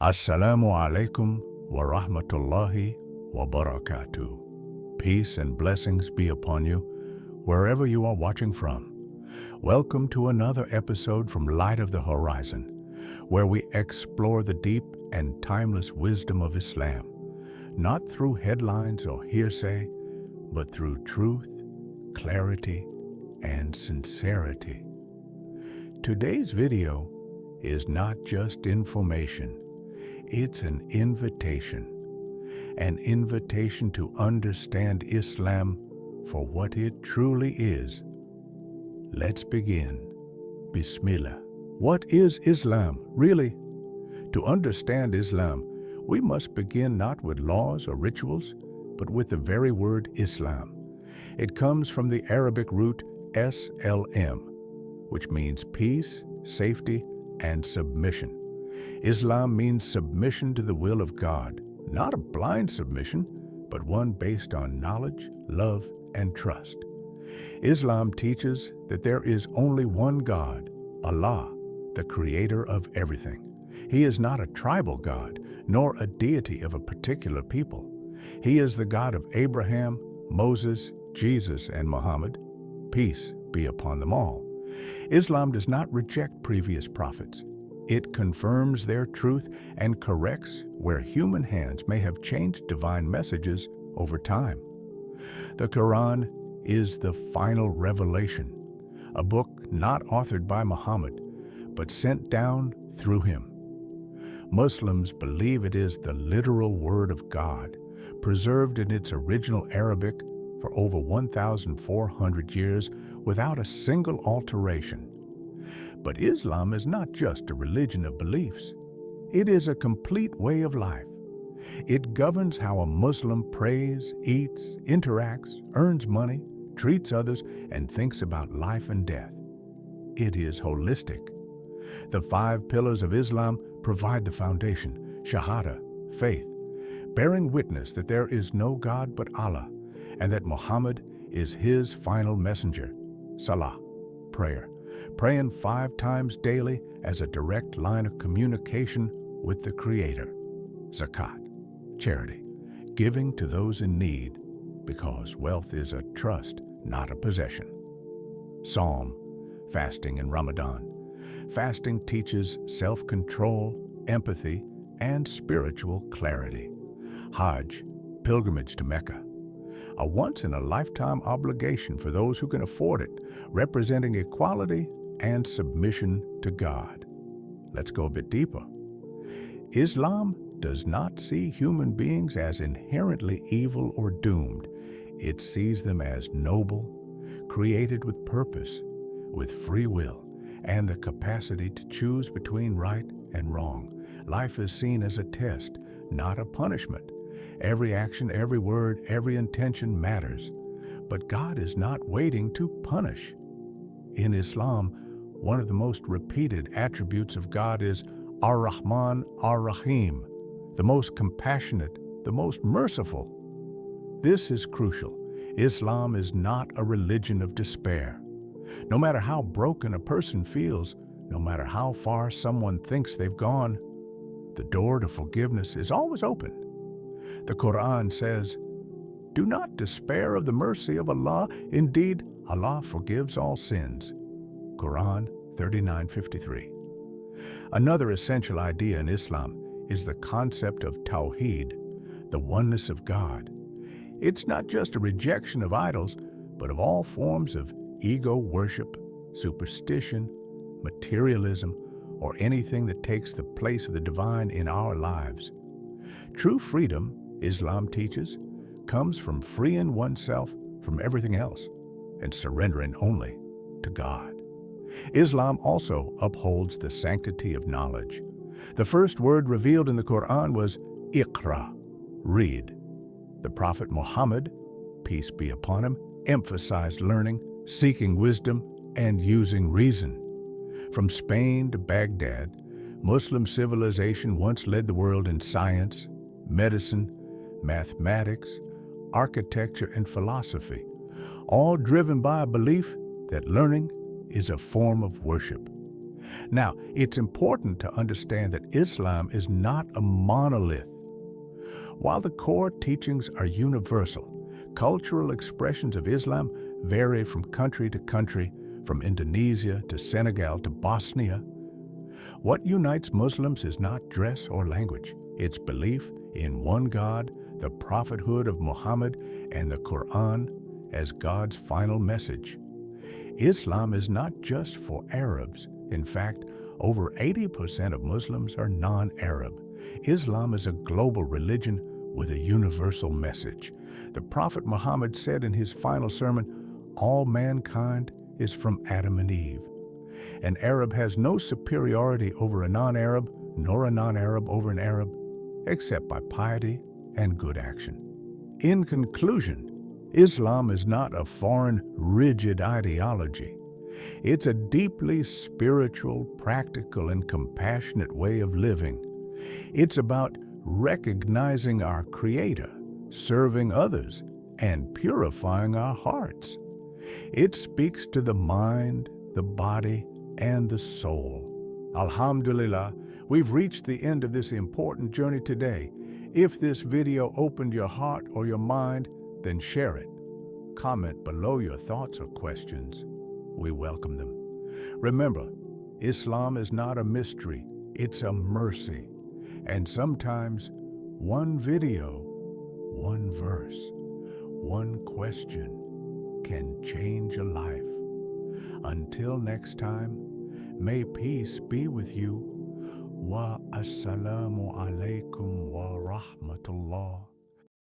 As-salamu alaikum wa rahmatullahi wa barakatuh. Peace and blessings be upon you, wherever you are watching from. Welcome to another episode from Light of the Horizon, where we explore the deep and timeless wisdom of Islam, not through headlines or hearsay, but through truth, clarity, and sincerity. Today's video is not just information. It's an invitation to understand Islam for what it truly is. Let's begin. Bismillah. What is Islam, really? To understand Islam, we must begin not with laws or rituals, but with the very word Islam. It comes from the Arabic root SLM, which means peace, safety, and submission. Islam means submission to the will of God, not a blind submission, but one based on knowledge, love, and trust. Islam teaches that there is only one God, Allah, the creator of everything. He is not a tribal God, nor a deity of a particular people. He is the God of Abraham, Moses, Jesus, and Muhammad. Peace be upon them all. Islam does not reject previous prophets. It confirms their truth and corrects where human hands may have changed divine messages over time. The Quran is the final revelation, a book not authored by Muhammad, but sent down through him. Muslims believe it is the literal word of God, preserved in its original Arabic for over 1,400 years without a single alteration. But Islam is not just a religion of beliefs. It is a complete way of life. It governs how a Muslim prays, eats, interacts, earns money, treats others, and thinks about life and death. It is holistic. The 5 pillars of Islam provide the foundation: Shahada, faith, bearing witness that there is no God but Allah, and that Muhammad is his final messenger; Salah, prayer, praying 5 times daily as a direct line of communication with the Creator; Zakat, charity, giving to those in need, because wealth is a trust, not a possession; Psalm, fasting in Ramadan. Fasting teaches self-control, empathy, and spiritual clarity; Hajj, pilgrimage to Mecca, a once-in-a-lifetime obligation for those who can afford it, representing equality and submission to God. Let's go a bit deeper. Islam does not see human beings as inherently evil or doomed. It sees them as noble, created with purpose, with free will, and the capacity to choose between right and wrong. Life is seen as a test, not a punishment. Every action, every word, every intention matters. But God is not waiting to punish. In Islam, one of the most repeated attributes of God is Ar-Rahman, Ar-Rahim, the most compassionate, the most merciful. This is crucial. Islam is not a religion of despair. No matter how broken a person feels, no matter how far someone thinks they've gone, the door to forgiveness is always open. The Quran says, "Do not despair of the mercy of Allah. Indeed, Allah forgives all sins." Quran 39:53. Another essential idea in Islam is the concept of Tawheed, the oneness of God. It's not just a rejection of idols, but of all forms of ego worship, superstition, materialism, or anything that takes the place of the divine in our lives. True freedom, Islam teaches, comes from freeing oneself from everything else and surrendering only to God. Islam also upholds the sanctity of knowledge. The first word revealed in the Quran was Iqra, read. The Prophet Muhammad, peace be upon him, emphasized learning, seeking wisdom, and using reason. From Spain to Baghdad, Muslim civilization once led the world in science, medicine, mathematics, architecture, and philosophy, all driven by a belief that learning is a form of worship. Now, it's important to understand that Islam is not a monolith. While the core teachings are universal, cultural expressions of Islam vary from country to country, from Indonesia to Senegal to Bosnia. What unites Muslims is not dress or language. It's belief in one God, the prophethood of Muhammad, and the Quran as God's final message. Islam is not just for Arabs. In fact, over 80% of Muslims are non-Arab. Islam is a global religion with a universal message. The Prophet Muhammad said in his final sermon, "All mankind is from Adam and Eve." An Arab has no superiority over a non-Arab, nor a non-Arab over an Arab, except by piety and good action. In conclusion, Islam is not a foreign, rigid ideology. It's a deeply spiritual, practical, and compassionate way of living. It's about recognizing our Creator, serving others, and purifying our hearts. It speaks to the mind, the body, and the soul. Alhamdulillah, we've reached the end of this important journey today. If this video opened your heart or your mind, then share it. Comment below your thoughts or questions. We welcome them. Remember, Islam is not a mystery, it's a mercy. And sometimes one video, one verse, one question can change a life. Until next time, may peace be with you. Wa as-salamu alaikum wa rahmatullah.